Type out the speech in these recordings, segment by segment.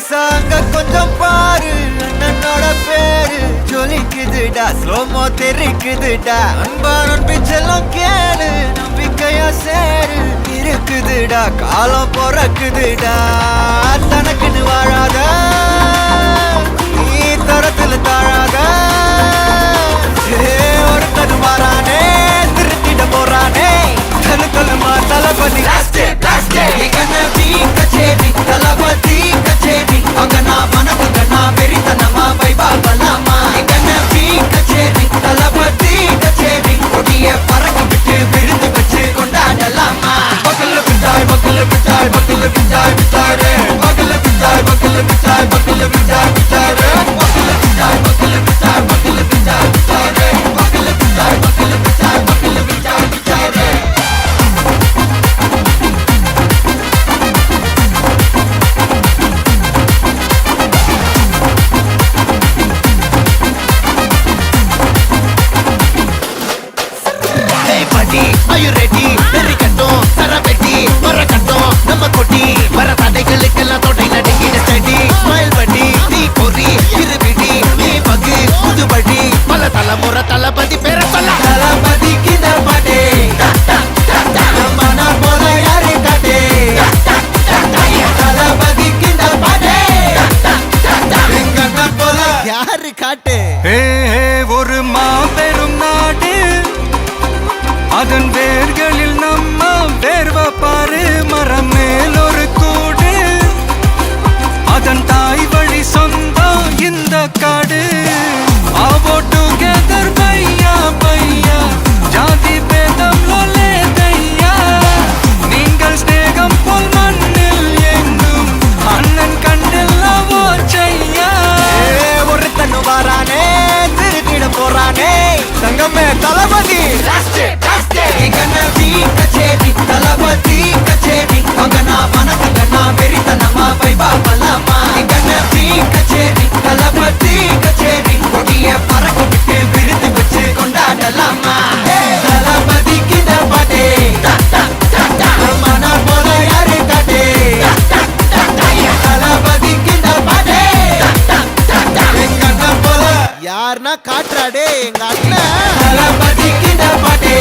சாங்க கொஞ்சம் பாரு, அண்ணனோட பேரு ஜொலிக்குதுடா, ஸ்லோமோ தெரிக்குதுடா. அன்பான பிச்செல்லாம் கேளு, நம்பிக்கையா சேரு, இருக்குதுடா காலம் பிறக்குதுடா. தனக்குன்னு வாழாத, நீ தரத்துல தாழாத. ஒருத்தன் மாறானே, திருத்திட போறானே, தலுக்கலுமா தளபதி. கச்சேரி தளபதி கச்சேரி, அங்கனா மனதுங்கனா வெறித்தனமா வைபா பலாமா. கச்சேரி தளபதி கச்சேரி, கொடிய பறக்க விட்டு விருந்து வச்சு கொண்டாடலாமா. பக்கல விட்டாய் பக்கல விட்டாய் பக்கல விட்டாய் விட்டாரே, பக்கல விட்டாய் பக்கல விட்டாய் பக்கல விட்டாய் விட்டாரே, பக்கல விட்டாய் பக்கல விட்டாய் பக்கல விட்டாய் விட்டாரே, பக்கல விட்டாய் பக்கல விட்டாய் பக்கல விட்டாய் விட்டாரே. Are you ready? தெரிக்கட்டும் சரபெட்டி வரக்கட்டும் நம்ம கொட்டி வர தடைகளுக்கெல்லாம் தொட்டை நடுங்கிட ஸ்டடி. ஸ்மைல் பண்ணி நீ பொறி இருவிடி நீ பகு புதுபடி, பல தலைமுறை தளபதி பேர சொல்ல. தளபதிக்கு இந்த பாட்டே மனா போல யாரு காட்டே, தளபதிக்கு இந்த பாட்டே எங்க போல யாரு காட்டு. ஒரு மாபெரும் நாடு, அதன் வேர்களில் நம்ம வேர்வ பாரு. மரம் மேல் ஒரு கூடு, அதன் தாய் வழி சொந்தம் இந்த காடு. ஆவோ டுகெதர் பையா பையா, ஜாதி பேதம் லோலே தையா. நீங்கள் ஸ்நேகம் போல் மண்ணில் எங்கும் அண்ணன் கண்டெல்லாவோ செய்யா. ஒரு தன்னு வாரானே, திருத்திட போறானே, தங்கமே தளபதி. கச்சேரி தளபதி கச்சேரி, அங்கனா மனதுங்கனா வெறித்தனமா வைபா பலாமா. கச்சேரி தளபதி கச்சேரி, கொடிய பறக்க விட்டு விருந்து வச்சு கொண்டாடலாமா. தளபதிக்கு இந்த பாட்டே மனா போல யாரு காட்டே, தளபதிக்கு இந்த பாட்டே எங்க அண்ணன் போல யாருன்னா காட்டுறாடே எங்க அண்ணன். தளபதிக்கு இந்த பாட்டே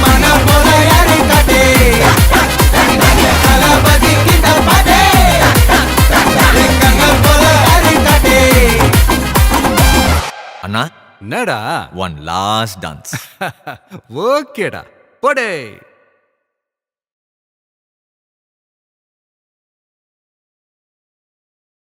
மனா போல யாரு காட்டே, தளபதிக்கு இந்த பாட்டே எங்க அண்ணன் போல யாரு காட்டே. அண்ணா என்னடா ஒன் லாஸ்ட் டான்ஸ். ஓகேடா போடே.